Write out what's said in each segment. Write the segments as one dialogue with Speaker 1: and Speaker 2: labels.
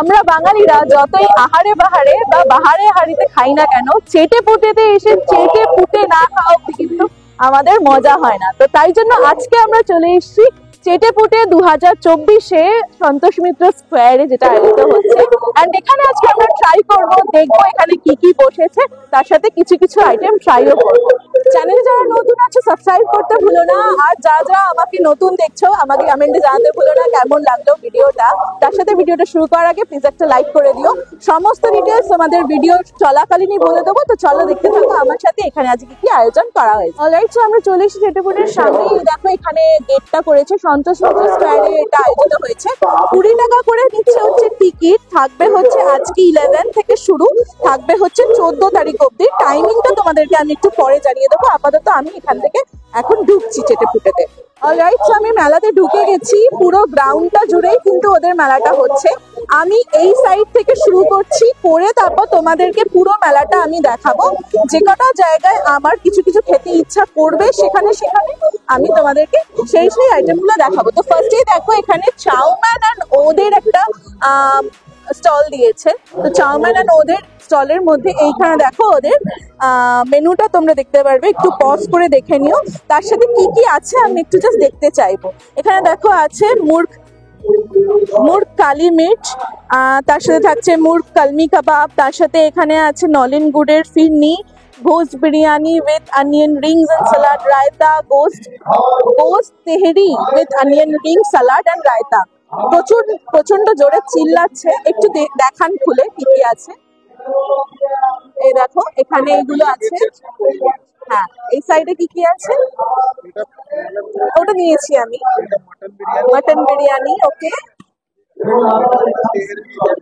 Speaker 1: আমরা বাঙালিরা যতই আহারে বাহারে বা বাহারে হাড়িতে খাই না কেন, চেটে পুটেতে এসে চেটে পুটে না খাওয়া অব্দি কিন্তু আমাদের মজা হয় না। তো তাই জন্য আজকে আমরা চলে এসেছি চেটে পুটে 2024-এ সন্তোষ মিত্র স্কোয়ারে, যেটা আয়োজিত হচ্ছে। এন্ড এখানে আজকে আমরা ট্রাই করবো, দেখবো এখানে কি কি বসেছে, তার সাথে কিছু কিছু আইটেম ট্রাইও করবো। চ্যানেলে যারা নতুন আছে সাবস্ক্রাইব করতে ভুলো না, আর যারা আমাকে নতুন দেখছো আমাকে কমেন্টে জানাতে ভুলো না কেমন লাগলো ভিডিওটা। তার সাথে ভিডিওটা শুরু করার আগে প্লিজ একটা লাইক করে দিও। সমস্ত ডিটেলস আমাদের ভিডিও চলাকালীনই বলে দেবো, তো চলো দেখতে থাকো আমার সাথে এখানে আজকে কি আয়োজন করা হয়েছে। অলরাইট, তো আমরা চলে এসেছি চেটে পুটের সামনে। দেখো এখানে গেটটা করেছে, সন্তোষ মিত্র স্কোয়ারে এটা আয়োজিত হয়েছে। 20 টাকা করে নিচ্ছে হচ্ছে টিকিট। থাকবে হচ্ছে আজকে 11 থেকে শুরু, থাকবে হচ্ছে 14 তারিখ অব্দি। টাইমিংটা তোমাদেরকে আমি একটু পরে জানিয়ে দেবো। আপাতত আমি এখান থেকে এখন ঢুকছি চেটে পুটেতে। অলরাইট, তো আমি মেলাতে ঢুকে গেছি। পুরো গ্রাউন্ডটা জুড়েই কিন্তু ওদের মেলাটা হচ্ছে। আমি এই সাইড থেকে শুরু করছি, করে তারপর তোমাদেরকে পুরো মেলাটা আমি দেখাবো। যে কটা জায়গায় আমার কিছু কিছু খেতে ইচ্ছা করবে সেখানে সেখানে আমি তোমাদেরকে সেই সেই আইটেমগুলো দেখাবো। তো ফার্স্টেই দেখো এখানে চাউম্যান অ্যান্ড ওদের একটা স্টল দিয়েছে। তো চাউম্যান অ্যান্ড ওদের স্টলের মধ্যে এইখানে দেখো ওদের মেনুটা তোমরা দেখতে পারবে, একটু পজ করে দেখে নিও। তার সাথে কি কি আছে আমি একটু জাস্ট দেখতে চাইবো। এখানে দেখো আছে মুর্গ কালি মির্চ, তার সাথে থাকছে মুর্গ কলমি কাবাব, তার সাথে এখানে আছে নলেন গুড়ের phirni, gosht biryani with onion rings and salad, raita, gosht tehari with onion rings, salad and raita. প্রচন্ড জোরে চিল্লাচ্ছে, একটু দেখান খুলে কি কি আছে। এই দেখো এখানে এগুলো আছে। হ্যাঁ, এই সাইডে কি কি আছে ওটা নিয়েছি আমি। মটন বিরিয়ানি, ওকে,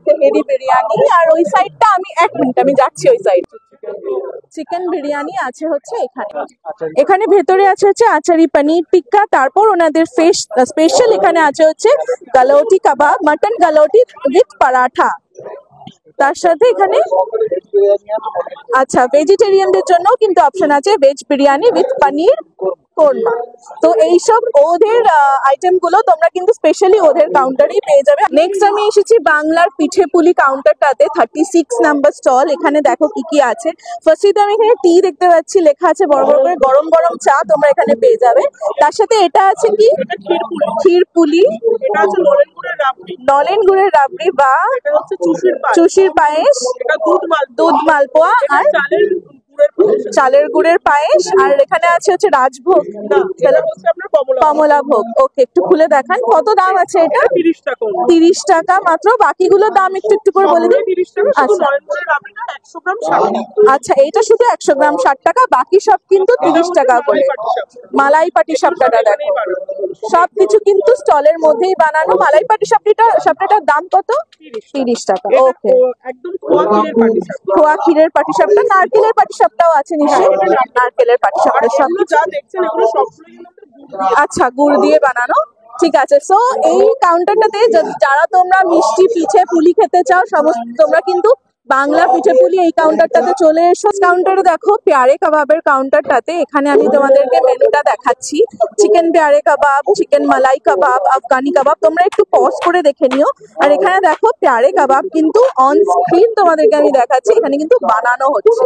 Speaker 1: তেহেরি বিরিয়ানি। আর ওই সাইডটা আমি এক মিনিট আমি যাচ্ছি ওই সাইড। চিকেন বিরিয়ানি আছে হচ্ছে এখানে। এখানে ভেতরে আছে হচ্ছে আচারি পনির টিক্কা। তারপর ওনাদের স্পেশাল এখানে আছে হচ্ছে গালৌটি কাবাব, মটন গালৌটি উইথ পরাঠা। তার সাথে এখানে আচ্ছা ভেজিটেরিয়ানদের জন্য কিন্তু অপশন আছে ভেজ বিরিয়ানি উইথ পনির কোরমা। তো এইসব ওদের আইটেম গুলো তোমরা কিন্তু স্পেশালি ওদের কাউন্টারেই পেয়ে যাবে। নেক্সট আমি এসেছি বাংলার পিঠে পুলি কাউন্টারটাতে, 36 নাম্বার স্টল। এখানে দেখো কি কি আছে। ফার্স্টে তো আমি এখানে টি দেখতে পাচ্ছি, লেখা আছে বড় বড় করে গরম গরম চা তোমরা এখানে পেয়ে যাবে। তার সাথে এটা আছে কি ক্ষীর পুলি, এটা আছে নলেন গুড়ের রাবড়ি বা চুষির পায়েস, দুধ মালপোয়া আর চালের গুড়ের পায়েস। আর এখানে আছে হচ্ছে রাজভোগ, কমলা ভোগ। ওকে, একটু খুলে দেখান কত দাম আছে এটা। 30 টাকা মাত্র। বাকিগুলোর দাম একটু একটু করে বলে দিন। আচ্ছা, এইটা শুধু 100 গ্রাম 60 টাকা, বাকি সব কিন্তু 30 টাকা করে। মালাই পাটি সাপটাটা দেখো, সবকিছু কিন্তু স্টলের মধ্যেই বানানো। মালাই পাটি সাপটাটার দাম কত? 30 টাকা। ওকে, একদম খোয়া ক্ষীরের পাটি সাপটা। নারকেলের পাটি সাপটাও আছে নিশ্চয়ই। নারকেলের পাটি সাপটা সব যা দেখছেন এগুলো সবগুলো আচ্ছা গুড় দিয়ে বানানো। ঠিক আছে। সো এই কাউন্টারটাতে যারা তোমরা মিষ্টি পিঠে পুলি খেতে চাও, সমস্ত তোমরা কিন্তু বাংলা পিঠে পুলি এই কাউন্টারটাতে চলে এসো। কাউন্টারে দেখো পেয়ারে কাবাবের কাউন্টারটাতে, এখানে আমি তোমাদেরকে মেনুটা দেখাচ্ছি। চিকেন পেয়ারে কাবাব, চিকেন মালাই কাবাব, আফগানি কাবাব, তোমরা একটু পজ করে দেখে নিও। আর এখানে দেখো পেয়ারে কাবাব কিন্তু অন স্ক্রিন তোমাদেরকে আমি দেখাচ্ছি, এখানে কিন্তু বানানো হচ্ছে।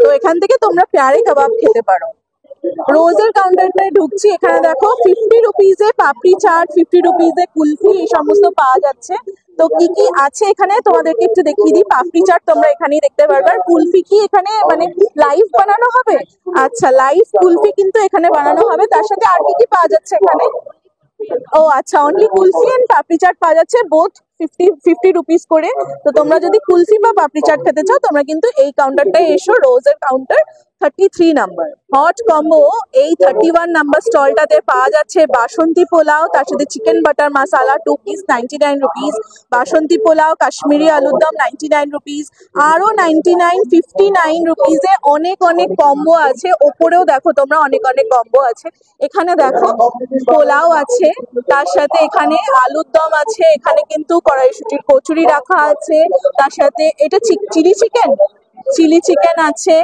Speaker 1: তো এখান থেকে তোমরা পেয়ারে কাবাব খেতে পারো। রোজের কাউন্টারটায় ঢুকছি। এখানে দেখো 50 রুপিজে পাপড়ি চাট, 50 রুপিজে কুলফি, এই সমস্ত পাওয়া যাচ্ছে। তো কি কি আছে এখানে তোমাদেরকে একটু দেখিয়ে দিই। পাপড়ি চাট তোমরা এখানেই দেখতে পারবে। আর কুলফি কি এখানে মানে লাইভ বানানো হবে? আচ্ছা, লাইভ কুলফি কিন্তু এখানে বানানো হবে। তার সাথে আর কি কি পাওয়া যাচ্ছে এখানে? ও আচ্ছা, অনলি কুলফি এন্ড পাপড়ি চাট পাওয়া যাচ্ছে, বোথ 50 রুপিস করে। তো তোমরা যদি কুলফি বা পাপড়ি চাট খেতে চাও তোমরা কিন্তু এই কাউন্টারটায় এসো, রোজের কাউন্টার 33 নাম্বার। হট কম্বো এই 31 নাম্বার স্টলটাতে পাওয়া যাচ্ছে বাসন্তী পোলাও, তার সাথে চিকেন বাটার মশালা 2 পিস 99 রুপিস, বাসন্তী পোলাও, কাশ্মীরি আলুর দম 99 রুপিস, আরো 59 রুপিসে অনেক অনেক কম্বো আছে। ওপরেও দেখো তোমরা অনেক অনেক কম্বো আছে। এখানে দেখো পোলাও আছে, তার সাথে এখানে আলুর দম আছে, এখানে কিন্তু কড়াইশুটির কচুরি রাখা আছে, তার সাথে এটা চিলি চিকেন আছে,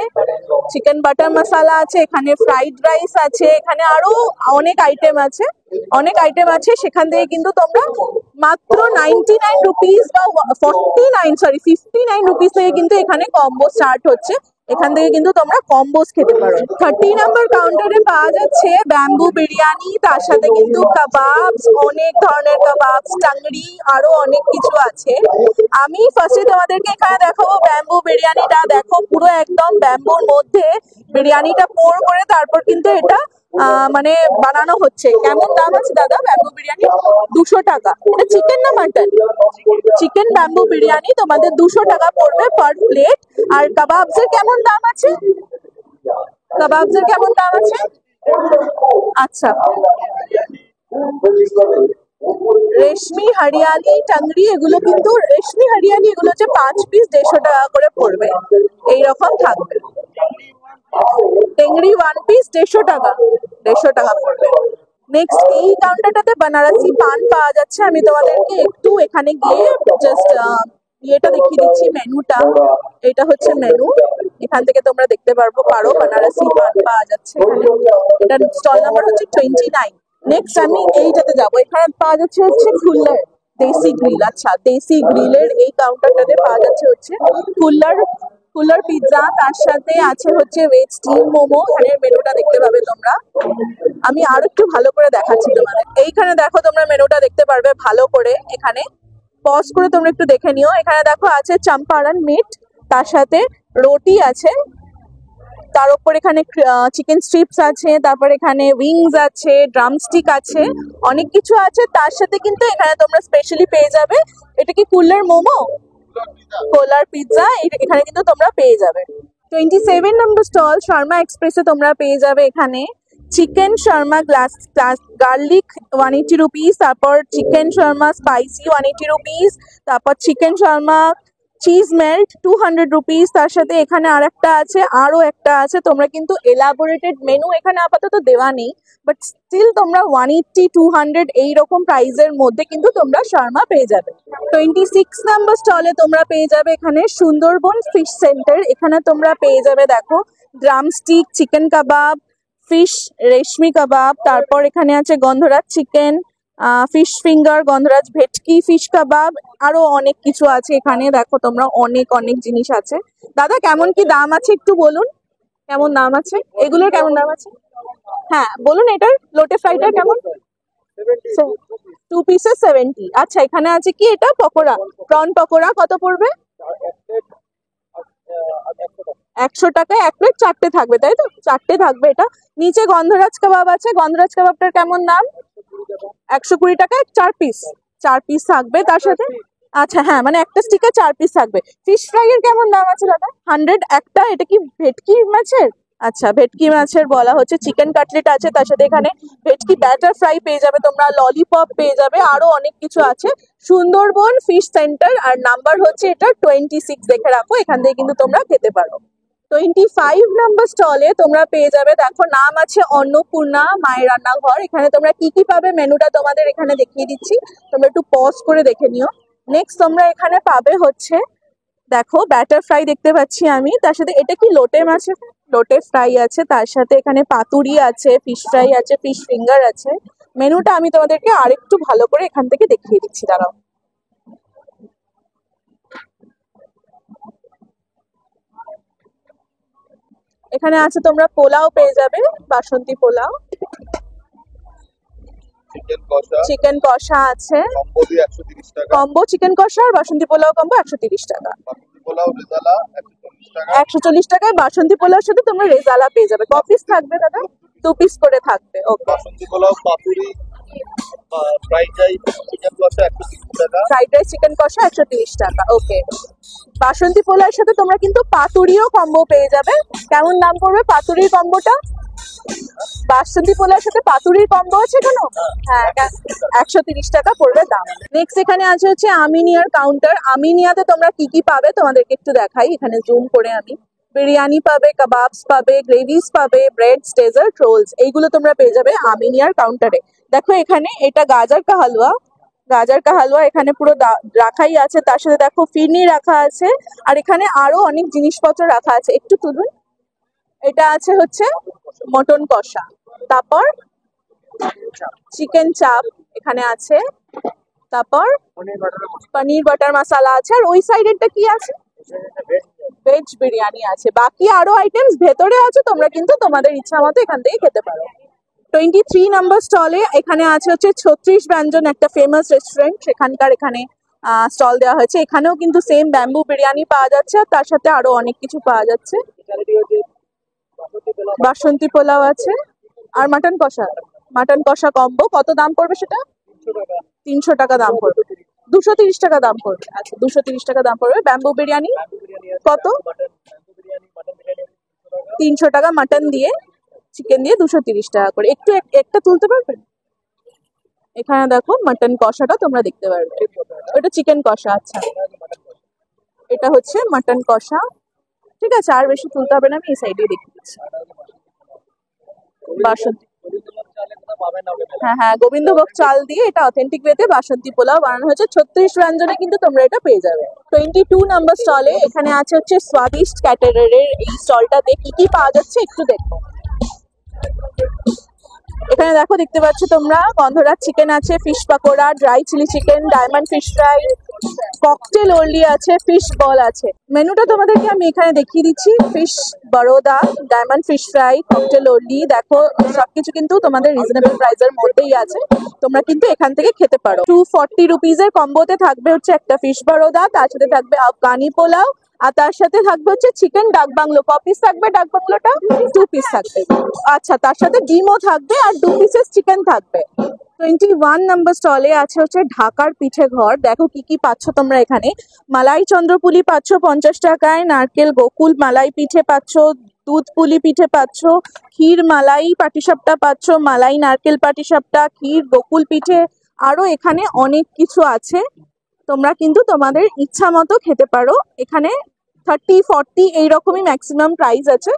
Speaker 1: চিকেন বাটার মশালা আছে, এখানে ফ্রাইড রাইস আছে, এখানে আরো অনেক আইটেম আছে সেখান থেকে কিন্তু তোমরা মাত্র 99 রুপিস বা 59 থেকে কিন্তু এখানে কম্বো স্টার্ট হচ্ছে। এখান থেকে কিন্তু তোমরা কম্বোস খেতে পারো। 30 নাম্বার কাউন্টারে পাওয়া যাচ্ছে ব্যাম্বু বিরিয়ানি, তার সাথে কিন্তু কাবাবস, অনেক ধরনের কাবাবস, টাংরি, আরো অনেক কিছু আছে। আমি ফার্স্টে তোমাদেরকে এখানে দেখাবো ব্যাম্বু বিরিয়ানিটা। দেখো পুরো একদম ব্যাম্বুর মধ্যে বিরিয়ানিটা পোর করে তারপর কিন্তু এটা মানে বানানো হচ্ছে। কেমন দাম আছে দাদা ব্যাম্বু বিরিয়ানি? 200 টাকা। এটা চিকেন না মাটন? চিকেন ব্যাম্বু বিরিয়ানি তোমাদের 200 টাকা পড়বে পার প্লেট। আর কাবাবস এর কেমন দাম আছে? কাবাবস এর কেমন দাম আছে? আচ্ছা, রেশমি হরিয়ালি টাংরি, এগুলো কিন্তু রেশমি হরিয়ালি এগুলো হচ্ছে 5 পিস 150 টাকা করে পড়বে, এইরকম থাকবে। টেংরি 1 পিস 150 টাকা, 150 টাকা পড়বে। নেক্সট এই কাউন্টারটাতে বানারসি পান পাওয়া যাচ্ছে। আমি তোমাদেরকে একটু এখানে গিয়ে জাস্ট ইয়েটা দেখিয়ে দিচ্ছি, মেনুটা। এটা হচ্ছে মেনু, এখান থেকে তোমরা দেখতে পারো বানারসি পান পাওয়া যাচ্ছে এখানে। এটা স্টল নাম্বার হচ্ছে 29। নেক্সট আমি এইটাতে যাবো, এখানে পাওয়া যাচ্ছে হচ্ছে কুল্লার দেশি গ্রিল। আচ্ছা, দেশি গ্রিলের এই কাউন্টারটাতে পাওয়া যাচ্ছে হচ্ছে কুল্লার কুলার পিৎজা, তার সাথে আছে হচ্ছে ভেজ স্টিম মোমো। এখানে মেনুটা দেখতে পাবে তোমরা। আমি আর একটু ভালো করে দেখাচ্ছি তোমাদের। এইখানে দেখো তোমরা মেনুটা দেখতে পারবে ভালো করে, এখানে পজ করে তোমরা একটু দেখে নিও। এখানে দেখো আছে চম্পারন মিট, তার সাথে রুটি আছে, তার উপর এখানে চিকেন স্ট্রিপস আছে, তারপর এখানে উইংস আছে, ড্রামস্টিক আছে, অনেক কিছু আছে। তার সাথে কিন্তু এখানে তোমরা স্পেশালি পেয়ে যাবে, এটা কি কুলার মোমো, কোলার পিৎজা, এখানে কিন্তু তোমরা পেয়ে যাবে। 27 নম্বর স্টল শর্মা এক্সপ্রেসে তোমরা পেয়ে যাবে এখানে চিকেন শর্মা গার্লিক 180 রুপিস, তারপর চিকেন শর্মা স্পাইসি 180 রুপিস, তারপর chicken Sharma cheese melt 200 rupees. তার সাথে এখানে আরো একটা আছে। তোমরা কিন্তু এলাবোরেটেড মেনু এখানে আপাতত দেওয়া নেই, বাট স্টিল তোমরা 180 200 এইরকম প্রাইসের মধ্যে কিন্তু তোমরা শর্মা পেয়ে যাবে। 26 নাম্বার স্টলে তোমরা পেয়ে যাবে এখানে সুন্দরবন ফিশ সেন্টার। এখানে তোমরা পেয়ে যাবে দেখো ড্রামস্টিক, চিকেন কাবাব, ফিশ রেশমি কাবাব, তারপর এখানে আছে গন্ধরাজ চিকেন, ফিশ ফিঙ্গার, গন্ধরাজ ভেটকি ফিশ কাবাব, আরো অনেক কিছু আছে এখানে। দেখো তোমরা অনেক অনেক জিনিস আছে। দাদা কেমন কি দাম আছে একটু বলুন, কেমন দাম আছে এগুলোর, কেমন দাম আছে? হ্যাঁ বলুন, এটার লোটে ফ্রাইটার কেমন? 2 পিসেস 70। আচ্ছা, এখানে আছে কি এটা পকোড়া, প্রন পকোড়া কত পড়বে? 100 টাকায় এক প্লেট, 4টে থাকবে তাই তো? 4টে থাকবে। এটা নিচে গন্ধরাজ কাবাব আছে, গন্ধরাজ কাবাবটার কেমন দাম? 120 টাকায় 4 পিস, 4 পিস থাকবে তার সাথে। আচ্ছা হ্যাঁ, মানে একটা স্টিকে 4 পিস থাকবে। ফিশ ফ্রাই এর কেমন দাম আছে দাদা? 100 একটা। এটা কি ভেটকি মাছের? আচ্ছা, ভেটকি মাছের বলা হচ্ছে। চিকেন কাটলেট আছে, তার সাথে এখানে ভেটকি ব্যাটার ফ্রাই পেয়ে যাবে তোমরা, ললিপপ পেয়ে যাবে, আরো অনেক কিছু আছে। সুন্দরবন ফিশ সেন্টার, আর নাম্বার হচ্ছে এটা 26, দেখে রাখো, এখান থেকে কিন্তু তোমরা খেতে পারো। 25 নাম্বার স্টলে তোমরা পেয়ে যাবে, দেখো নাম আছে অন্নপূর্ণা মায়ের রান্নাঘর। এখানে তোমরা কি কি পাবে মেনুটা তোমাদের এখানে দেখিয়ে দিচ্ছি, তোমরা একটু পজ করে দেখে নিও। নেক্সট তোমরা এখানে পাবে হচ্ছে দেখো ব্যাটার ফ্রাই দেখতে পাচ্ছি আমি, তার সাথে এটা কি লোটে মাছের লোটে ফ্রাই আছে, তার সাথে এখানে পাতুরি আছে, ফিশ ফ্রাই আছে, ফিশ ফিঙ্গার আছে। মেনুটা আমি তোমাদেরকে আরেকটু ভালো করে এখান থেকে দেখিয়ে দিচ্ছি, দাঁড়াও। এখানে আছে তোমরা পোলাও পেয়ে যাবে, বাসন্তী পোলাও, চিকেন কষা আছে, কম্বো চিকেন কষা আর বাসন্তী পোলাও কম্বো 130 টাকা। 140 টাকায় বাসন্তী পোলাওর সাথে তোমরা রেজালা পেয়ে যাবে। ক পিস থাকবে দাদা? 2 পিস করে থাকবে। ওকে,
Speaker 2: বাসন্তী পোলাও, পাতুরি, ফ্রাইড রাইস, চিকেন কষা 130 টাকা।
Speaker 1: ফ্রাইড রাইস চিকেন কষা 130 টাকা। ওকে, বাসন্তী পোলাওর সাথে তোমরা কিন্তু পাতুরিও কম্বো পেয়ে যাবে। কেমন দাম পড়বে পাতুরির কম্বোটা? বাসন্তী পোলাওর সাথে পাতুরির কম্বো আছে কেন? হ্যাঁ, 130 টাকা পড়বে দাম। নেক্সট এখানে আছে হচ্ছে আমিনিয়ার কাউন্টার। আমিনিয়াতে তোমরা কি কি পাবে তোমাদেরকে একটু দেখাই, এখানে জুম করে আমি। বিরিয়ানি পাবে, কাবাবস পাবে, গ্রেভিস পাবে, ব্রেডস, ডেজার্ট, রোলস, এইগুলো তোমরা পেয়ে যাবে আমিনিয়ার কাউন্টারে। দেখো এখানে এটা গাজর কা হালুয়া, গাজর কা হালুয়া এখানে পুরো রাখাই আছে, তার সাথে দেখো ফিরনি রাখা আছে, আর এখানে আরো অনেক জিনিসপত্র রাখা আছে। একটু তুলুন। এটা আছে হচ্ছে মটন কষা, তারপর চিকেন চাপ এখানে আছে, তারপর
Speaker 2: পনির বাটার মশলা,
Speaker 1: পনির বাটার মশলা আছে, আর ওই সাইডেরটা কি আছে? ভেজ বিরিয়ানি আছে। বাকি আরো আইটেমস ভেতরে আছে, তোমরা কিন্তু তোমাদের ইচ্ছা মতো এখান থেকে খেতে পারো। 23 নম্বর স্টলে এখানে আছে হচ্ছে 36 ব্যঞ্জন, একটা ফেমাস রেস্টুরেন্ট, সেখানকার এখানে স্টল দেওয়া হয়েছে। এখানেও কিন্তু সেম ব্যাম্বু বিরিয়ানি পাওয়া যাচ্ছে, আর তার সাথে আরো অনেক কিছু পাওয়া যাচ্ছে। বাসন্তী পোলাও আছে, আর মাটন কষা কম্বো। কত দাম পড়বে সেটা? 300 টাকা দাম পড়বে। 230 টাকা দাম পড়বে। আচ্ছা, 230 টাকা দাম পড়বে। ব্যাম্বু বিরিয়ানি কত? 300 টাকা মাটন দিয়ে, চিকেন দিয়ে 230 টাকা করে। একটু একটা তুলতে পারবেন? এখানে দেখো মাটন কষাটা তোমরা দেখতে পারবে, ওটা চিকেন কষা। আচ্ছা, এটা হচ্ছে মাটন কষা। ঠিক আছে, আর বেশি তুলতে হবে না, আমি এই সাইডে দেখিয়ে দিচ্ছি। বাসন্তী, হ্যাঁ হ্যাঁ, গোবিন্দভোগ চাল দিয়ে এটা অথেন্টিক ওয়েতে বাসন্তী পোলাও বানানো হয়েছে। 36 ব্যঞ্জনে কিন্তু তোমরা এটা পেয়ে যাবে। 22 নম্বর স্টলে এখানে আছে হচ্ছে স্বাদিষ্ট ক্যাটারারের। এই স্টলটাতে কি কি পাওয়া যাচ্ছে একটু দেখো। এখানে দেখো, দেখতে পাচ্ছ তোমরা, গন্ধরাজ চিকেন আছে, fish pakora, dry chilli chicken, diamond fish fry, cocktail only আছে, ফিশ বল আছে। মেনুটা তোমাদেরকে আমি এখানে দেখিয়ে দিচ্ছি। ফিশ বরোদা, diamond fish fry, cocktail only. দেখো সবকিছু কিন্তু তোমাদের রিজনেবল প্রাইসের মধ্যেই আছে, তোমরা কিন্তু এখান থেকে খেতে পারো। 240 রুপিজের কম্বোতে থাকবে হচ্ছে একটা ফিশ বরোদা, তার সাথে থাকবে আফগানি পোলাও, আর তার সাথে থাকবে হচ্ছে চিকেন ডাক বাংলো। ক পিস থাকবে ডাক বাংলোটা? 2 পিস থাকবে। আচ্ছা, তার সাথে ডিমও থাকবে, আর 2 পিসেস চিকেন থাকবে। 21 নম্বর স্টলে আছে হচ্ছে ঢাকার পিঠে ঘর। দেখো কি কি পাচ্ছ তোমরা এখানে। মালাই চন্দ্রপুলি পাচ্ছ 50 টাকায়, নারকেল গোকুল মালাই পিঠে পাচ্ছ, দুধ পুলি পিঠে পাচ্ছ, ক্ষীর মালাই পাটিসাপটা পাচ্ছ, মালাই নারকেল পাটিসাপটা, ক্ষীর গোকুল পিঠে। আরো এখানে অনেক কিছু আছে, তোমরা কিন্তু তোমাদের ইচ্ছা মতো খেতে পারো। এখানে 30-40 এইরকমই ম্যাক্সিমাম প্রাইস আছে,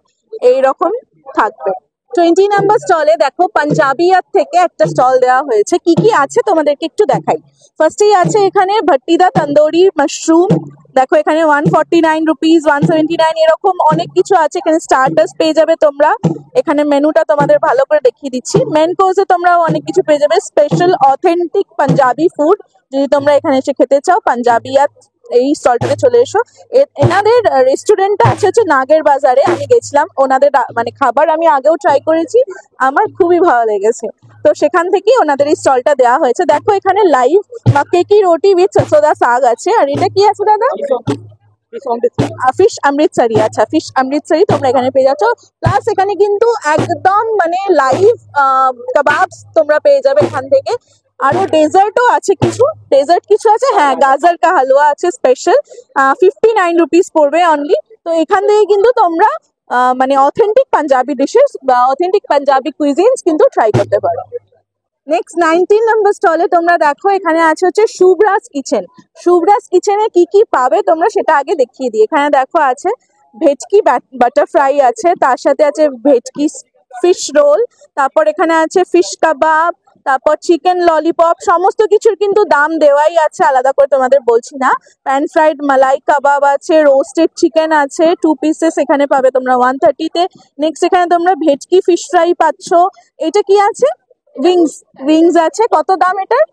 Speaker 1: এইরকম থাকবে। 20 নাম্বার স্টলে দেখো পাঞ্জাবিয়াত থেকে একটা স্টল দেওয়া হয়েছে। কি কি আছে তোমাদেরকে একটু দেখাই। ফার্স্টেই আছে এখানে ভট্টিদা তন্দুরি মাশরুম। দেখো এখানে 149 রুপিস, 179, এরকম অনেক কিছু আছে। এখানে স্টার্টার্স পেয়ে যাবে তোমরা। এখানে মেনুটা তোমাদের ভালো করে দেখিয়ে দিচ্ছি। মেন কোর্সে তোমরা অনেক কিছু পেয়ে যাবে, স্পেশাল অথেন্টিক পাঞ্জাবি ফুড। যদি তোমরা এখানে এসে খেতে চাও, পাঞ্জাবিয়াত এই স্টলটাতে চলে এসো। এনাদের রেস্টুরেন্টটা আছে হচ্ছে নাগের বাজারে। আমি গেছিলাম, ওনাদের মানে খাবার আমি আগেও ট্রাই করেছি, আমার খুবই ভালো লেগেছে। তো সেখান থেকেই ওনাদের এই স্টলটা দেওয়া হয়েছে। দেখো এখানে লাইভ মাক্কে কি রুটি উইথ সরসোদা শাক আছে। আর এটা কি আছে দাদা? ফিশ অমৃতসরি। আচ্ছা, ফিশ অমৃতসরি তোমরা এখানে পেয়ে যাচ্ছ। প্লাস এখানে কিন্তু একদম মানে লাইভ কাবাবস তোমরা পেয়ে যাবে এখান থেকে। আরো ডেজার্টও আছে কিছু, ডেজার্ট কিছু আছে, হ্যাঁ গাজর কা হালুয়া আছে স্পেশাল, 59 রুপিস পড়বে অনলি। তো এখান থেকে কিন্তু তোমরা মানে অথেন্টিক পাঞ্জাবি ডিশেস বা অথেন্টিক পাঞ্জাবি কুইজিনস কিন্তু ট্রাই করতে পারো। নেক্সট 19 নম্বর স্টলে তোমরা দেখো এখানে আছে হচ্ছে শুভরাজ কিচেন। শুভরাজ কিচেনে কি কি পাবে তোমরা সেটা আগে দেখিয়ে দিই। এখানে দেখো আছে ভেটকি বাটার ফ্রাই আছে, তার সাথে আছে ভেটকি ফিশ রোল, তারপর এখানে আছে ফিশ কাবাব, তারপর চিকেন ললিপপ। সমস্ত কিছুর কিন্তু দাম দেওয়াই আছে, আলাদা করে তোমাদের বলছি না। প্যান ফ্রাইড মালাই কাবাব আছে, রোস্টেড চিকেন আছে 2 পিসেস এখানে পাবে তোমরা 130-তে। নেক্সট এখানে তোমরা ভেটকি ফিশ ফ্রাই পাচ্ছ। এটা কি আছে? উইংস আছে। কত দাম এটার?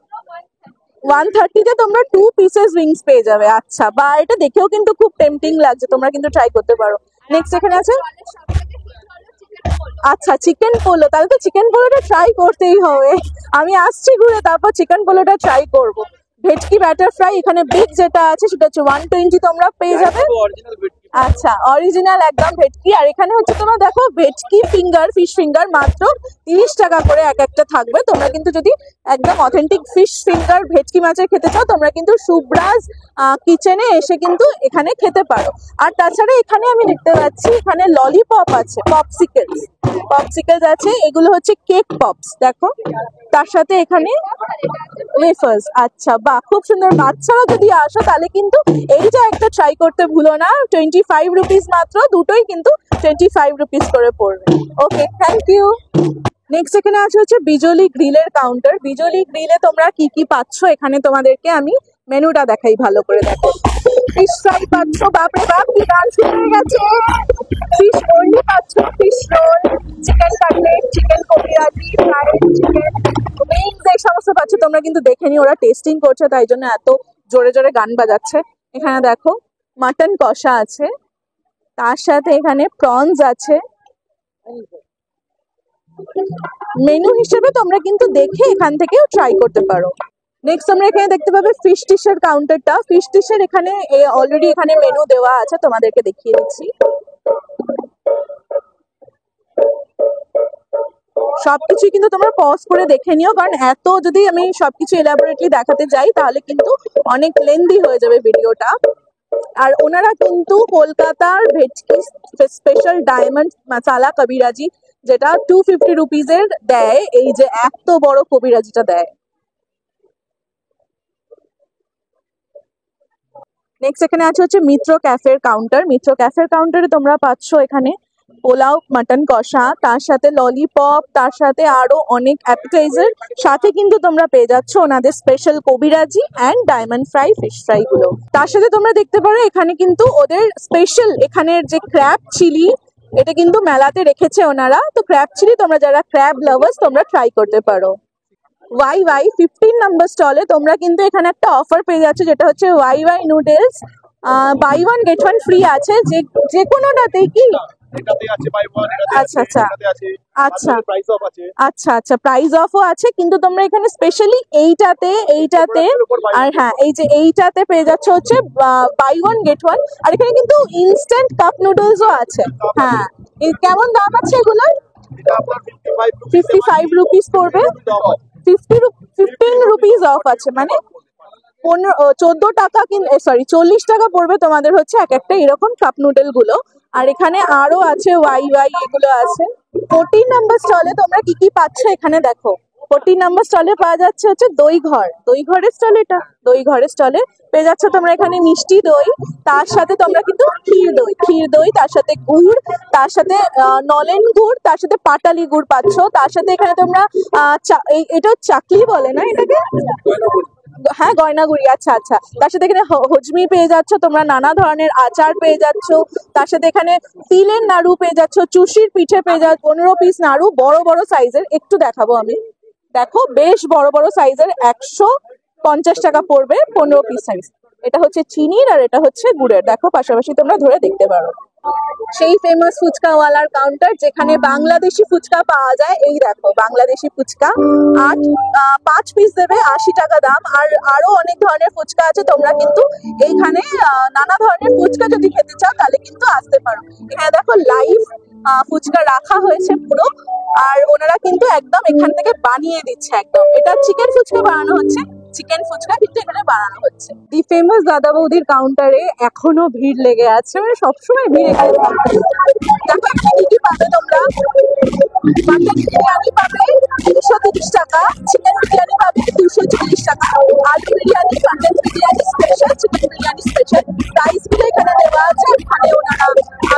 Speaker 1: 130-তে তোমরা 2 পিসেস উইংস পেয়ে যাবে। আচ্ছা, বা এটা দেখেও কিন্তু খুব টেম্পটিং লাগছে, তোমরা কিন্তু ট্রাই করতে পারো। নেক্সট এখানে আছে, আচ্ছা চিকেন পোলো। তাহলে তো চিকেন পোলোটা ট্রাই করতেই হবে। আমি আসছি ঘুরে, তারপর চিকেন পোলোটা ট্রাই করব। ভেটকি ব্যাটার ফ্রাই এখানে বিগ যেটা আছে সেটা হচ্ছে 120 তোমরা পেয়ে যাবে। আচ্ছা, অরিজিনাল একদম ভেটকি। আর এখানে হচ্ছে তোমরা দেখো ভেটকি ফিঙ্গার, ফিশ ফিঙ্গার মাত্র 30 টাকা করে এক একটা থাকবে। তোমরা কিন্তু যদি একদম অথেন্টিক ফিশ ফিঙ্গার ভেটকি মাছের খেতে চাও, তোমরা কিন্তু শুভরাজ কিচেনে এসে কিন্তু এখানে খেতে পারো। আর তাছাড়া এখানে আমি দেখতে পাচ্ছি এখানে ললিপপ আছে, পপসিকলস আছে, এগুলো হচ্ছে কেক পপস। দেখো তার সাথে এখানে ওয়েফার্স। আচ্ছা, বাহ, খুব সুন্দর। বাচ্চারা যদি আসো তাহলে কিন্তু এইটা একটা ট্রাই করতে ভুলো না। 25 রুপিস মাত্র, দুটোই কিন্তু 25 রুপিস করে পড়বে। ওকে, থ্যাংক ইউ। নেক্সট এখানে আছে হচ্ছে বিজলি গ্রিলের কাউন্টার। বিজলি গ্রিলে তোমরা কি কি পাচ্ছ এখানে তোমাদেরকে আমি মেনুটা দেখাই ভালো করে। দেখো ফিশ ফ্রাই পাচ্ছ, বাপরে বাপ কি গান শুরু হয়ে গেছে। ফিশ ওনলি পাচ্ছ, fish role, chicken cutlet, chicken কবিরাজি, ফ্রাইড চিকেন, উইংস, এই সমস্ত পাচ্ছ। তোমরা কিন্তু দেখে নি, ওরা টেস্টিং করছে তাই জন্য এত জোরে জোরে গান বাজাচ্ছে। এখানে দেখো মাটন কষা আছে, তার সাথে এখানে প্রনস আছে। মেনু হিসেবে তোমরা কিন্তু দেখে এখান থেকেও ট্রাই করতে পারো। নেক্সট তোমরা এখানে দেখতে পাবে ফিশ ডিশের কাউন্টারটা। ফিশ ডিশের এখানে অলরেডি এখানে মেনু দেওয়া আছে, তোমাদেরকে দেখিয়ে দিচ্ছি। সবকিছু কিন্তু তোমরা পজ করে দেখে নিও, কারণ এত যদি আমি সবকিছু এলাবোরেটলি দেখাতে যাই তাহলে কিন্তু অনেক লেন্দি হয়ে যাবে ভিডিওটা। আর ওনারা কিন্তু কলকাতার ভেটকি স্পেশাল ডায়মন্ড মাসালা কবিরাজি, যেটা 250 রুপিজের দেয়, এই যে এত বড় কবিরাজিটা দেয়। নেক্সট এখানে আছে হচ্ছে মিত্র ক্যাফের কাউন্টার। মিত্র ক্যাফের কাউন্টারে তোমরা পাচ্ছ এখানে পোলাও, মাটন কষা, তার সাথে ললিপপ, তার সাথে আরো অনেক অ্যাপিটাইজার, সাথে কিন্তু তোমরা পেয়ে যাচ্ছ ওনাদের স্পেশাল কবিরাজি and diamond fry fish fry গুলো। তার সাথে তোমরা দেখতে পারো এখানে কিন্তু ওদের স্পেশাল এখানের যে ক্র্যাব চিলি, এটা কিন্তু মেলাতে রেখেছে ওনারা। তো ক্র্যাব চিলি তোমরা যারা ক্র্যাব লাভার্স তোমরা ট্রাই করতে পারো। ওয়াই ওয়াই 15 নম্বর স্টলে তোমরা কিন্তু এখানে একটা অফার পেয়ে যাচ্ছ, যেটা হচ্ছে Wai Wai noodles, buy one get one free আছে যে কোনোটাতেই কি।
Speaker 2: এটাতে আছে বাই ওয়ান, এটাতে
Speaker 1: আচ্ছা আচ্ছা
Speaker 2: এটাতে আছে,
Speaker 1: আচ্ছা
Speaker 2: প্রাইস অফ আছে।
Speaker 1: আচ্ছা আচ্ছা, প্রাইস অফও আছে, কিন্তু তোমরা এখানে স্পেশালি এইটাতে আর হ্যাঁ এই যে এইটাতে পেয়ে যাচ্ছে হচ্ছে বাই ওয়ান গেট ওয়ান। আর এখানে কিন্তু ইনস্ট্যান্ট কাপ নুডলসও আছে। হ্যাঁ, কেমন দাম আছে এগুলোর?
Speaker 2: এটা আপনার
Speaker 1: 55 রুপিস পড়বে। 15 রুপিস অফ আছে, মানে 14 টাকা, সরি 40 টাকা পড়বে তোমাদের হচ্ছে এক একটা এরকম কাপ নুডল গুলো। আর এখানে আরো আছে ওয়াই ওয়াই, এগুলো আছে। 14 নাম্বার স্টলে তোমরা কি কি পাচ্ছ এখানে দেখো। 14 নাম্বার স্টলে পাওয়া যাচ্ছে হচ্ছে দই ঘরের স্টল। এটা দই ঘরের স্টলে পেয়ে যাচ্ছ তোমরা এখানে মিষ্টি দই, তার সাথে তোমরা কিন্তু ক্ষীর দই, তার সাথে গুড়, তার সাথে নলেন গুড়, তার সাথে পাটালি গুড় পাচ্ছ। তার সাথে এখানে তোমরা এটা চাকলি বলে না এটাকে, হ্যাঁ গয়নাগুড়ি, আচ্ছা আচ্ছা। তার সাথে এখানে হজমি পেয়ে যাচ্ছ তোমরা, নানা ধরনের আচার পেয়ে যাচ্ছ। তার সাথে এখানে তিলের নাড়ু পেয়ে যাচ্ছ, চুষির পিঠে পেয়ে যাচ্ছ, 15 পিস নাড়ু, বড় বড় সাইজের। একটু দেখাবো আমি, দেখো বেশ বড় বড় সাইজের, 150 টাকা পড়বে 15 পিস সাইজ। এটা হচ্ছে চিনির আর এটা হচ্ছে গুড়ের, দেখো পাশাপাশি তোমরা ধরে দেখতে পারো। সেই ফেমাস ফুচকাওয়ালার কাউন্টার যেখানে বাংলাদেশি ফুচকা পাওয়া যায়। এই দেখো বাংলাদেশি ফুচকা, 5 পিস দেবে, 80 টাকা দাম। আর আরো অনেক ধরনের ফুচকা আছে, তোমরা কিন্তু এইখানে নানা ধরনের ফুচকা যদি খেতে চাও তাহলে কিন্তু আসতে পারো। এখানে দেখো লাইভ ফুচকা রাখা হয়েছে পুরো, আর ওনারা কিন্তু একদম এখান থেকে বানিয়ে দিচ্ছে একদম। এটা চিকেন ফুচকা বানানো হচ্ছে, চিকেন ফুচকা কিন্তু এখানে বানানো হচ্ছে। দি ফেমাস দাদা বৌদির কাউন্টারে এখনো ভিড় লেগে আছে, মানে সবসময় ভিড় এখানে থাকে। দেখো এখানে কি কি পাবে তোমরা। মাটন বিরিয়ানি পাবে 230 টাকা, চিকেন বিরিয়ানি পাবে 240 টাকা, আলু biryani, mutton biryani special, chicken biryani special. Price গুলো এখানে দেওয়া আছে, এখানে ওনারা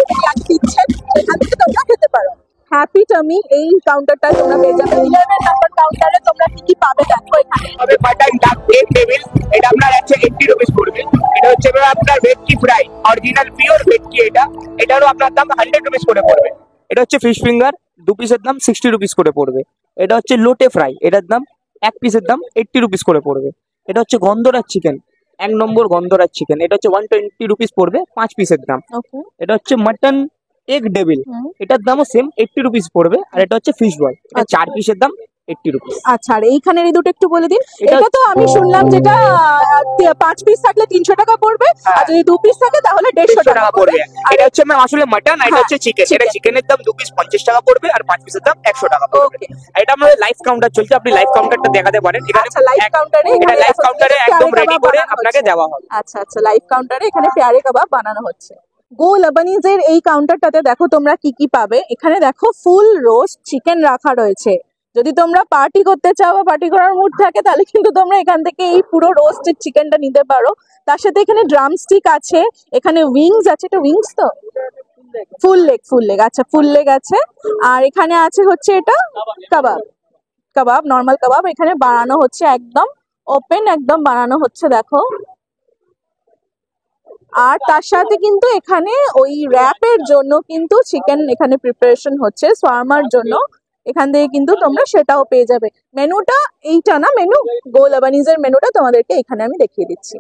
Speaker 1: বিরিয়ানি দিচ্ছেন, এখান থেকে তোমরা খেতে পারো। হ্যাপি টামি এই কাউন্টারটা তোমরা পেয়ে যাবে। 11 নাম্বার কাউন্টারে তোমরা কি কি পাবে দেখো এখানে।
Speaker 3: তবে মাটন ডাক এক টেবিল, এটা আপনার আছে 80 রুপিস পড়বে। এটা হচ্ছে আপনার ভেটকি ফ্রাই, অরিজিনাল পিওর ভেটকি। এটারও আপনার দাম 100 রুপিস করে পড়বে। এটা হচ্ছে ফিশ ফিঙ্গার, 2 পিসের দাম 60 রুপিস করে পড়বে। এটা হচ্ছে লোটে ফ্রাই, এটার দাম 1 পিসের দাম 80 রুপিস করে পড়বে। এটা হচ্ছে গন্ধরাজ চিকেন, 1 নম্বর গন্ধরাজ চিকেন, এটা হচ্ছে 120 রুপিস পড়বে 5 পিসের দাম।
Speaker 1: ওকে,
Speaker 3: এটা হচ্ছে মাটন এগ ডেভিল, এটার দামও সেম 80 রুপিস পড়বে। আর এটা হচ্ছে ফিশ বয়, এটা 4 পিসের দাম 80 রুপিস।
Speaker 1: আচ্ছা, আর এইখানের এই দুটো একটু বলে দিন।
Speaker 3: এটা-
Speaker 1: এটা তো আমি শুনলাম যেটা 5 পিস থাকলে 300 টাকা পড়বে, আর যদি 2 পিস থাকে তাহলে 150 টাকা পড়বে। আর
Speaker 3: এটা হচ্ছে ম্যাম আসলে মাটন, আর এটা
Speaker 1: হ্যাঁ,
Speaker 3: হচ্ছে চিকেন। এটা
Speaker 1: chicken।
Speaker 3: চিকেনের দাম 2 পিস 50 টাকা পড়বে, আর 5 পিসের দাম 100 টাকা পড়বে।
Speaker 1: Okay.
Speaker 3: আর এটা আমাদের লাইভ কাউন্টার চলছে, আপনি লাইভ কাউন্টারটা দেখাতে পারেন। এখানে
Speaker 1: আচ্ছা, লাইভ কাউন্টারে
Speaker 3: এটা
Speaker 1: এখানে
Speaker 3: লাইভ
Speaker 1: দেখো
Speaker 3: কাউন্টারে
Speaker 1: পেয়ারে
Speaker 3: একদম
Speaker 1: কাবাব
Speaker 3: রেডি করে
Speaker 1: বানানো
Speaker 3: আপনাকে
Speaker 1: হচ্ছে।
Speaker 3: দেওয়া হবে।
Speaker 1: আচ্ছা আচ্ছা, লাইভ কাউন্টারে এখানে পেয়ারে কাবাব বানানো হচ্ছে। গো লাবানিজের এই কাউন্টারটাতে দেখো তোমরা কি কি পাবে। এখানে দেখো ফুল রোস্ট চিকেন রাখা রয়েছে। যদি তোমরা পার্টি করতে চাও বা পার্টি করার মুড থাকে তাহলে কিন্তু তোমরা এখান থেকে এই পুরো রোস্টেড চিকেনটা নিতে পারো। তার সাথে এখানে ড্রামস্টিক আছে, এখানে উইংস আছে, এটা উইংস তো ফুল লেগ, আচ্ছা ফুল লেগ আছে। আর এখানে আছে হচ্ছে এটা কাবাব নর্মাল কাবাব, এখানে বানানো হচ্ছে একদম ওপেন, একদম বানানো হচ্ছে দেখো। আর তার সাথে কিন্তু এখানে ওই র্যাপের জন্য কিন্তু চিকেন এখানে প্রিপারেশন হচ্ছে সোয়ার্মার জন্য। এখান থেকে কিন্তু তোমরা সেটাও পেয়ে যাবে। মেনুটা এইটা না, মেনু গো লেবানিজের মেনুটা তোমাদেরকে এখানে আমি দেখিয়ে দিচ্ছি।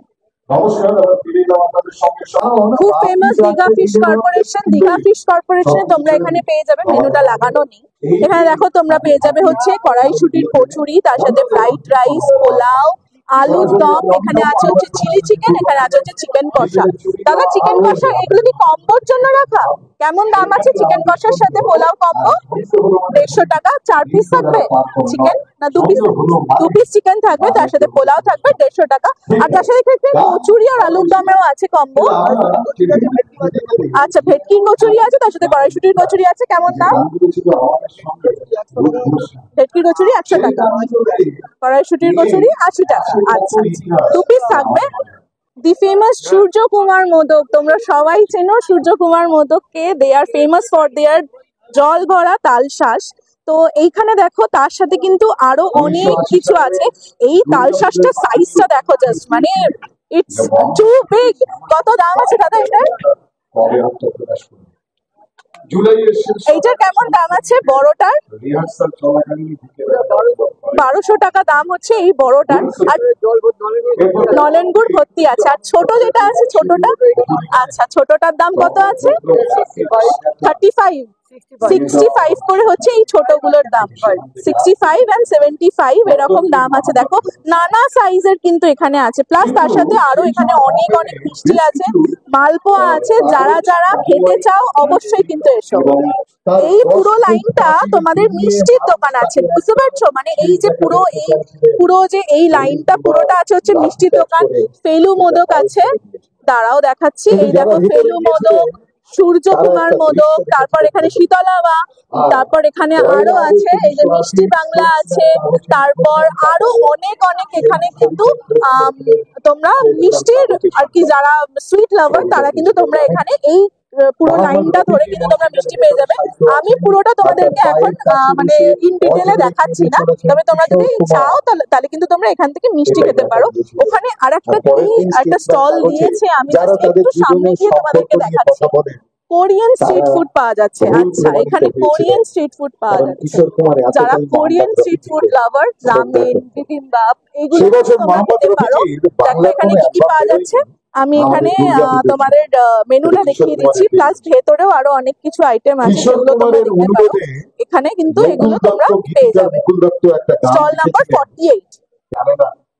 Speaker 1: খুব famous Digha fish corporation, Digha fish কর্পোরেশনে তোমরা এখানে পেয়ে যাবে, মেনুটা লাগানো নেই। এখানে দেখো তোমরা পেয়ে যাবে হচ্ছে কড়াইশুটির কচুরি, তার সাথে ফ্রাইড রাইস, পোলাও, আলুর দম, এখানে আছে হচ্ছে চিলি চিকেন, এখানে আছে হচ্ছে চিকেন কষা। দাদা চিকেন কষা এগুলো কি কম্বোর জন্য রাখা? কেমন দাম আছে চিকেন কষার সাথে পোলাও কম্বো? 150 টাকা। 4 পিস থাকবে চিকেন না 2 পিস? 2 পিস চিকেন থাকবে, তার সাথে পোলাও থাকবে 150 টাকা। আর তার সাথে ক্ষেত্রে কচুরি আর আলুর দমেও আছে কম্বো। আচ্ছা ভেটকি কচুরি আছে, তার সাথে কড়াইশুটির কচুরি আছে, কেমন দাম? ভেটকি কচুরি 100 টাকা, কড়াইশুটির কচুরি 80 টাকা। আচ্ছা 2 পিস থাকবে। দি ফেমাস সূর্যকুমার মোদক, তোমরা সবাই চেনো সূর্যকুমার মোদককে। দে আর ফেমাস ফর দেয়ার জল ভরা তালশাঁস। তো এইখানে দেখো তার সাথে কিন্তু আরো অনেক কিছু আছে। এই তালশাঁসটা সাইজটা দেখো জাস্ট, মানে ইটস টু বিগ। কত দাম আছে দাদা এটার? এইটার কেমন দাম আছে বড়টার? 1200 টাকা দাম হচ্ছে এই বড়টার। আর নলেন গুড় ভর্তি আছে। আর ছোট যেটা আছে ছোটটা, আচ্ছা ছোটটার দাম কত আছে? 35 65 করে হচ্ছে এই ছোটগুলোর দাম। 65 and 75 এরকম দাম আছে। দেখো নানা সাইজের কিন্তু এখানে আছে। প্লাস তার সাথে আরো এখানে অনেক অনেক মিষ্টি আছে, মালপোয়া আছে। যারা যারা খেতে চাও অবশ্যই কিন্তু এসো। এই পুরো লাইনটা তোমাদের মিষ্টির দোকান আছে, বুঝতে পারছো? মানে এই যে পুরো যে এই লাইনটা পুরোটা আছে হচ্ছে মিষ্টির দোকান। ফেলু মোদক আছে, দাঁড়াও দেখাচ্ছি। এই দেখো ফেলু মোদক, সূর্যকুমার মোদক, তারপর এখানে শীতলা মা, তারপর এখানে আরো আছে এই যে মিষ্টি বাংলা আছে, তারপর আরো অনেক অনেক এখানে কিন্তু তোমরা মিষ্টির আর কি যারা সুইট লাভার তারা কিন্তু তোমরা এখানে এই পুরো লাইনটা ধরে কিন্তু তোমরা মিষ্টি পেয়ে যাবে। আমি পুরোটা তোমাদেরকে এখন মানে ইন ডিটেলে দেখাচ্ছি না, তবে তোমরা যদি চাও তাহলে কিন্তু তোমরা এখান থেকে মিষ্টি খেতে পারো। ওখানে আরেকটা একটা স্টল দিয়েছে, আমি জাস্ট একটু সামনে গিয়ে তোমাদেরকে দেখাচ্ছি। কোরিয়ান স্ট্রিট ফুড পাওয়া যাচ্ছে। আচ্ছা এখানে কোরিয়ান স্ট্রিট ফুড পাওয়া যাচ্ছে। যারা Korean street food lover, ramen, bibimbap এগুলো তোমরা খেতে পারো। দেখো এখানে কি কি পাওয়া যাচ্ছে। আমি এখানে তোমাদের মেনুটা দেখিয়ে দিচ্ছি, প্লাস ভেতরেও আরো অনেক কিছু আইটেম আছে যেগুলো তোমরা দেখতে পারো। এখানে কিন্তু এগুলো তোমরা পেয়ে যাবে। Stall number 48।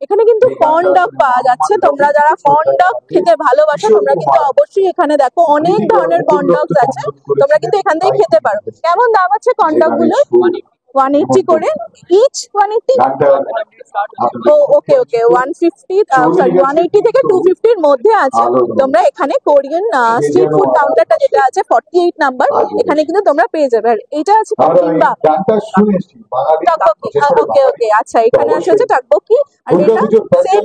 Speaker 1: এখানে কিন্তু কর্ন ডগ পাওয়া যাচ্ছে। তোমরা যারা কর্ন ডগ খেতে ভালোবাসো তোমরা কিন্তু অবশ্যই এখানে দেখো অনেক ধরনের কর্ন ডগস আছে, তোমরা কিন্তু এখান থেকে খেতে পারো। কেমন দাম আছে কর্ন ডগ গুলো? 180 করে ইচ। 180? ও ওকে ওকে 150 সরি 180 থেকে 250 এর মধ্যে আছে। তোমরা এখানে কোরিয়ান স্ট্রিট ফুড কাউন্টারটা যেটা আছে 48 নাম্বার, এখানে কিন্তু তোমরা পেয়ে যাবে। আর এটা আছে কিম্বাপ, ওকে ওকে আচ্ছা এখানে আছে হচ্ছে টাকবোকি। আর এটা সেম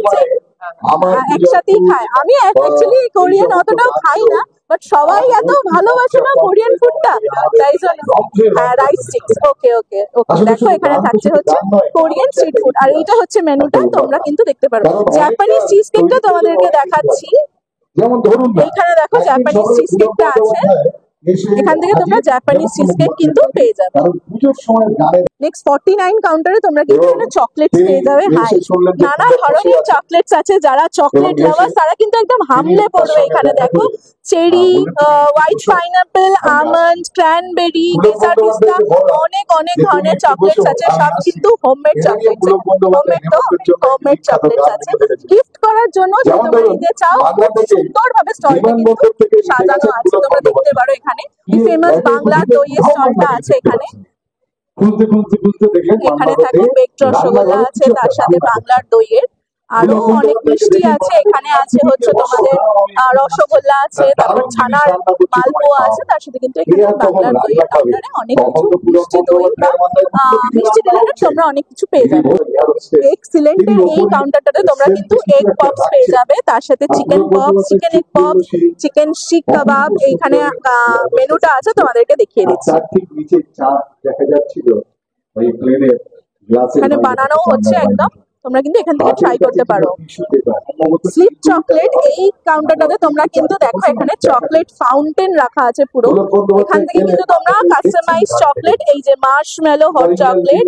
Speaker 1: একসাথেই খায়। আমি অ্যাকচুয়ালি কোরিয়ান অতটাও খাই না, বাট সবাই এত ভালোবাসে না কোরিয়ান ফুডটা, তাই জন্য। হ্যাঁ রাইস স্টিক্স, ওকে ওকে ওকে। দেখো এখানে থাকছে হচ্ছে কোরিয়ান স্ট্রিট ফুড। আর এইটা হচ্ছে মেনুটা, তোমরা কিন্তু দেখতে পারো। জাপানিজ চিজ কেকটা তোমাদেরকে দেখাচ্ছি। এইখানে দেখো জাপানিজ চিজ কেকটা আছে, এখান থেকে তোমরা জাপানিজ চিজ কেক কিন্তু পেয়ে যাবে। নেক্সট 49 কাউন্টারে তোমরা কিন্তু এখানে চকলেটস পেয়ে যাবে। হাই নানা ধরনের চকলেটস আছে। যারা চকলেট লাভার তারা কিন্তু একদম হামলে পড়বে। এখানে দেখো cherry, white pineapple, almond, cranberry, Kesar পিস্তা, অনেক অনেক ধরনের চকলেটস আছে। সব কিন্তু হোমমেড চকলেটস, হোমমেড চকলেটস আছে। গিফট করার জন্য যদি তোমরা নিতে চাও খুব সুন্দরভাবে স্টলটা কিন্তু সাজানো আছে, তোমরা দেখতে পারো। এখানে ফেমাস বাংলা দইয়ের স্টলটা আছে। এখানে এখানে থাকে বেকড রসগোল্লা আছে, তার সাথে বাংলার দইয়ের আরো অনেক মিষ্টি আছে। এখানে আছে হচ্ছে তোমাদের রসগোল্লা আছে, তারপর ছানার মালপোয়া আছে, তার সাথে কিন্তু এখানে বাংলার দইয়ের কাউন্টারে অনেক কিছু মিষ্টি দই বা মিষ্টি রিলেটেড তোমরা অনেক কিছু পেয়ে যাবে। এক্সিলেন্টের এই কাউন্টারটাতে তোমরা কিন্তু এগ পপস পেয়ে যাবে, তার সাথে chicken pops, chicken egg pops, chicken শিক কাবাব। এইখানে মেনুটা আছে, তোমাদেরকে দেখিয়ে দিচ্ছি। এখানে বানানো হচ্ছে একদম তোমরা কিন্তু এখান থেকে ট্রাই করতে পারো। স্লিপ চকলেট, এই কাউন্টারটাতে তোমরা কিন্তু দেখো এখানে চকলেট ফাউন্টেন রাখা আছে পুরো। এখান থেকে কিন্তু তোমরা কাস্টমাইজ চকলেট, এই যে মার্শমেলো হট চকলেট,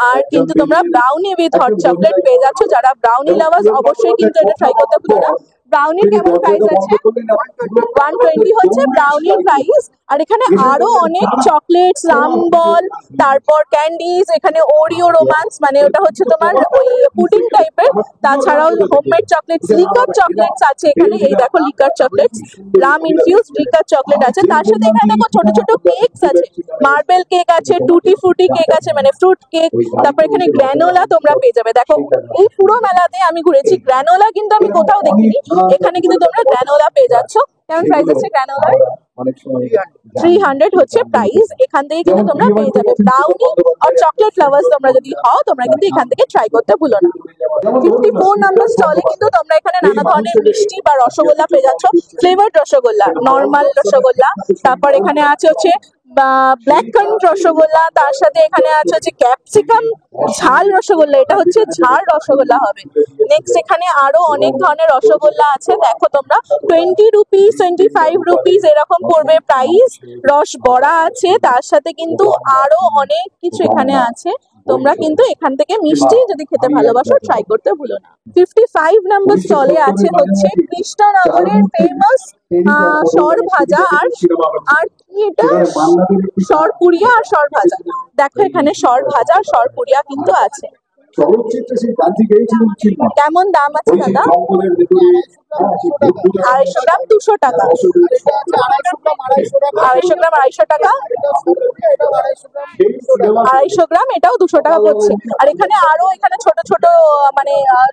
Speaker 1: আর কিন্তু তোমরা ব্রাউনি উইথ হট চকলেট পেয়ে যাচ্ছ। যারা ব্রাউনি লাভার্স অবশ্যই কিন্তু এটা ট্রাই করতে ভুলো না। ব্রাউনির কেমন প্রাইস আছে? 120 হচ্ছে ব্রাউনির প্রাইস। আর এখানে আরো অনেক চকলেটস, রামবল, তারপর ক্যান্ডিজ, এখানে ওরিও রোমান্স মানে ওটা হচ্ছে তোমার ওই পুডিং টাইপের, তাছাড়াও হোমমেড চকলেটস, লিকার চকলেটস আছে এখানে। এই দেখো liquor chocolates, Ram infuse liquor chocolate আছে। তার সাথে এখানে দেখো ছোট ছোট কেকস আছে, মার্বেল কেক আছে, টুটি ফ্রুটি কেক আছে মানে ফ্রুট কেক, তারপর এখানে গ্র্যানোলা তোমরা পেয়ে যাবে। দেখো এই পুরো মেলাতে আমি ঘুরেছি, গ্র্যানোলা কিন্তু আমি কোথাও দেখিনি, এখানে কিন্তু তোমরা গ্র্যানোলা পেয়ে যাচ্ছ। কেমন প্রাইস আছে গ্র্যানোলার? 300 হচ্ছে প্রাইস। এখান থেকে কিন্তু তোমরা পেয়ে যাবে। ব্রাউনি আর চকলেট লাভার্স তোমরা যদি হও, তোমরা কিন্তু এখান থেকে ট্রাই করতে ভুলো না। 54 নম্বর স্টলে কিন্তু তোমরা এখানে নানা ধরনের মিষ্টি বা রসগোল্লা পেয়ে যাচ্ছ। ফ্লেভার্ড রসগোল্লা, নর্মাল রসগোল্লা, তারপর এখানে আছে হচ্ছে ব্ল্যাক কারেন্ট রসগোল্লা, তার সাথে এখানে আছে হচ্ছে ক্যাপসিকাম ঝাল রসগোল্লা, এটা হচ্ছে ঝাল রসগোল্লা হবে। নেক্সট এখানে আরো অনেক ধরনের রসগোল্লা আছে। দেখো তোমরা 20 রুপিস, 25 রুপিস এরকম পড়বে প্রাইস। রস বড়া আছে, তার সাথে কিন্তু আরো অনেক কিছু এখানে আছে। তোমরা কিন্তু এখান থেকে মিষ্টি যদি খেতে ভালোবাসো ট্রাই করতে ভুলো না। 55 নম্বর স্টলে আছে হচ্ছে কৃষ্ণনগরের ফেমাস সর ভাজা আর কি এটা, সর পুরিয়া আর সর ভাজা। দেখো এখানে সর ভাজা আর সর পুরিয়া কিন্তু আছে। কেমন দাম আছে দাদা? 250 গ্রাম 200 টাকা, 250 গ্রাম 250 টাকা, 250 গ্রাম এটাও 200 টাকা পড়ছে। আর এখানে আরো এখানে ছোট ছোট মানে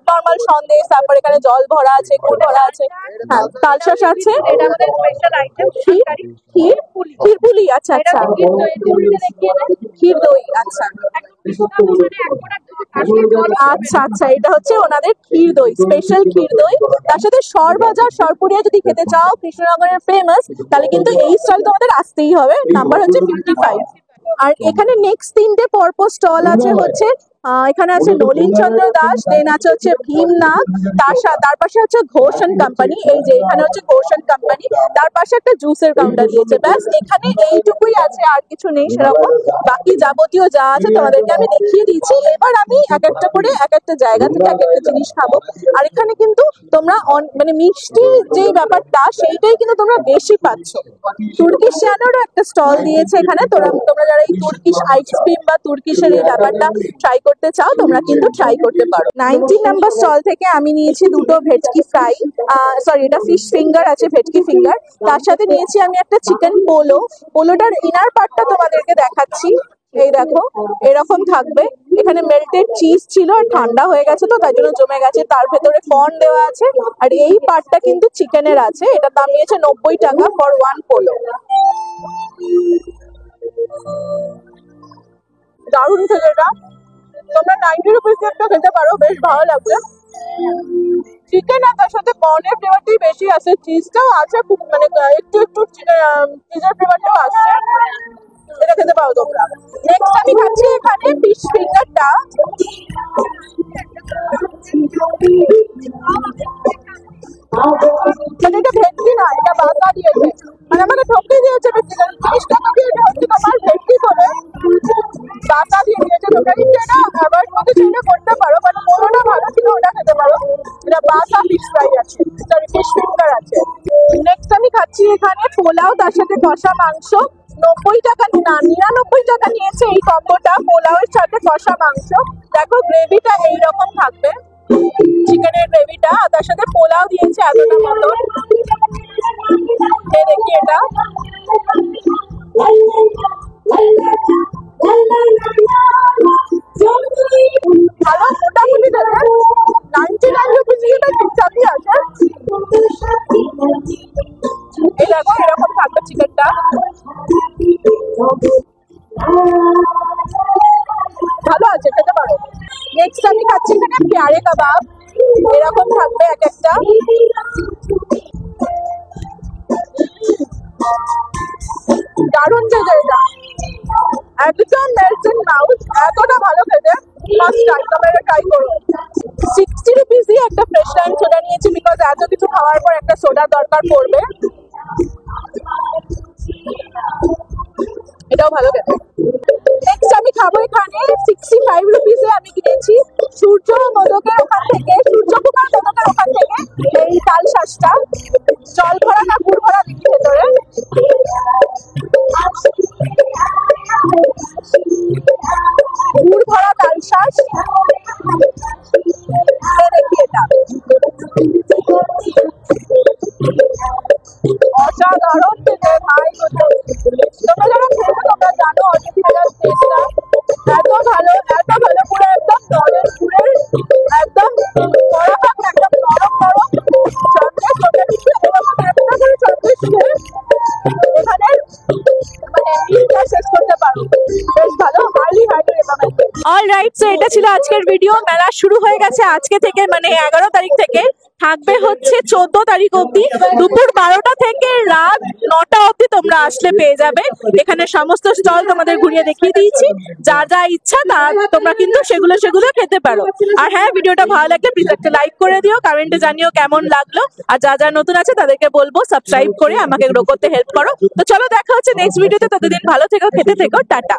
Speaker 1: নর্মাল সন্দেশ, তারপর এখানে জল ভরা আছে, গুড় ভরা আছে, হ্যাঁ তালশাঁস আছে। এটা আমাদের স্পেশাল আইটেম, ক্ষীর পুলি। আচ্ছা আচ্ছা, ক্ষীর দই, আচ্ছা আচ্ছা আচ্ছা, এটা হচ্ছে ওনাদের ক্ষীর দই, স্পেশাল ক্ষীর দই। তার সাথে সর ভাজা সরপুরিয়া যদি খেতে চাও, কৃষ্ণনগরের ফেমাস, তাহলে কিন্তু এই স্টল তোমাদের আসতেই হবে। নাম্বার হচ্ছে 55। আর এখানে নেক্সট 3টে পরপর স্টল আছে হচ্ছে এখানে আছে নলিন চন্দ্র দাস, দেন আছে হচ্ছে ভীমনাগ, তার পাশে হচ্ছে ঘোষ এন্ড কোম্পানি। এই যে এখানে হচ্ছে ঘোষ এন্ড কোম্পানি, তার পাশে একটা জুসের কাউন্টার দিয়েছে। ব্যাস এখানে এইটুকুই আছে, আর কিছু নেই সেরকম। বাকি যাবতীয় যা আছে তোমাদেরকে আমি দেখিয়ে দিয়েছি। এবার আমি এক একটা করে এক একটা জায়গা থেকে এক একটা জিনিস খাবো। আর এখানে কিন্তু তোমরা মানে মিষ্টির যে ব্যাপারটা সেইটাই কিন্তু তোমরা বেশি পাচ্ছ। তুর্কিশ ইয়ানেরও একটা স্টল দিয়েছে এখানে। তোমরা যারা এই তুর্কিশ আইসক্রিম বা তুর্কিশের এই ব্যাপারটা ট্রাই করতে চাও, তোমরা কিন্তু ট্রাই করতে পারো। 19 নাম্বার স্টল থেকে আমি নিয়েছি দুটো ভেটকি ফ্রাই, সরি এটা ফিশ ফিঙ্গার আছে, ভেটকি ফিঙ্গার। তার সাথে নিয়েছি আমি একটা চিকেন পোলোটার ইনার পার্টটা তোমাদেরকে দেখাচ্ছি। এই দেখো এরকম থাকবে। এখানে মেল্টেড চিজ ছিল, আর ঠান্ডা হয়ে গেছে তো তাই জন্য জমে গেছে। তার ভেতরে কর্ন দেওয়া আছে, আর এই পার্টটা কিন্তু চিকেনের আছে। এটার দাম নিয়েছে 90 টাকা ফর 1 পোলো। দারুণ খেতে এটা, তোমরা 90 রুপিস একটা খেতে পারো, বেশ ভালো লাগবে। চিকেন আর তার সাথে কর্নের ফ্লেভারটাই বেশি আছে, চিজটাও আছে মানে একটু একটু চিজের ফ্লেভারটাও আসছে। এটা খেতে পারো তোমরা। নেক্সট আমি খাচ্ছি এখানে ফিশ ফিঙ্গারটা। মানে এটা ভেটকি না, এটা বাঁকা দিয়েছে, মানে আমাকে ঠকিয়ে দিয়েছে। জিনিসটা তো এটা হচ্ছে তোমার ভেটকি করে বাঁকা দিয়ে দিয়েছে। তোমরা কিন্তু এটা অ্যাভয়েড করতে চাইলে করতে পারো, বাট পোলোটা ভালো ছিল, ওটা খেতে পারো। এটা বাঁকা ফিশ ফ্রাই আছে, সরি ফিশ ফিঙ্গার আছে। নেক্সট আমি খাচ্ছি এখানে পোলাও, তার সাথে কষা মাংস। 90 টাকা না 99 টাকা নিয়েছে এই কম্বোটা, পোলাওয়ের সাথে কষা মাংস। দেখো গ্রেভিটা এইরকম থাকবে, চিকেনের গ্রেভিটা, তার সাথে পোলাও দিয়েছে এতটা মতো। দেখি এটা ভালো, মোটামুটি দেবে। 99 রুপিস এটা ঠিকঠাকই আছে। এই দেখো এরকম থাকবে চিকেনটা, ভালো আছে, খেতে পারো। নেক্সট আমি খাচ্ছি এখানে পেয়ারে কাবাব, এরকম থাকবে এক একটা। দারুণ খেতে এটা, একদম মেল্ট ইন মাউথ, এতটা ভালো খেতে। ফার্স্ট ট্রাই, তোমরা এটা ট্রাই করো। 60 রুপিস দিয়ে একটা ফ্রেশ লাইম সোডা নিয়েছি, বিকজ এত কিছু খাওয়ার পর একটা সোডা দরকার পড়বে। এটাও ভালো খেতে। নেক্সট আমি খাবো এখানে 65 রুপিসে আমি কিনেছি সূর্য মোদকের ওখান থেকে, সূর্যকুমার মোদকের ওখান থেকে এই তাল শাঁসটা। জল ভরা না গুড় ভরা দেখি ভেতরে। গুড় ভরা তাল শাঁস। দেখি এটা অসাধারণ খেতে ভাই। তোমরা যারা খেয়েছো তোমরা জানো অরিজিনাল টেস্টটা এত ভালো, এত ভালো। পুরো একদম নলের গুড়ের একদম কড়া ভাব, একদম নরম নরম সন্দেশ। তোমরা কিন্তু এরকম একটা করে সন্দেশ খেয়ে এখানে মানে দিনটা শেষ করতে পারো। বেশ ভালো, highly highly recommend. Alright, so এটা ছিল আজকের ভিডিও। মেলা শুরু হয়ে গেছে আজকে থেকে, মানে 11 তারিখ থেকে, থাকবে হচ্ছে 14 তারিখ অব্দি। দুপুর 12টা থেকে রাত 9টা অব্দি তোমরা আসলে পেয়ে যাবে। এখানে সমস্ত স্টল তোমাদের ঘুরিয়ে দেখিয়ে দিয়েছি। যা যা ইচ্ছা তা তোমরা কিন্তু সেগুলো খেতে পারো। আর হ্যাঁ, ভিডিওটা ভালো লাগলে প্লিজ একটা লাইক করে দিও, কমেন্টে জানিও কেমন লাগলো। আর যা যা নতুন আছে তাদেরকে বলবো সাবস্ক্রাইব করে আমাকে গ্রো করতে হেল্প করো। তো চলো দেখা হচ্ছে নেক্সট ভিডিওতে। ততদিন ভালো থেকো, খেতে থেকো, টাটা।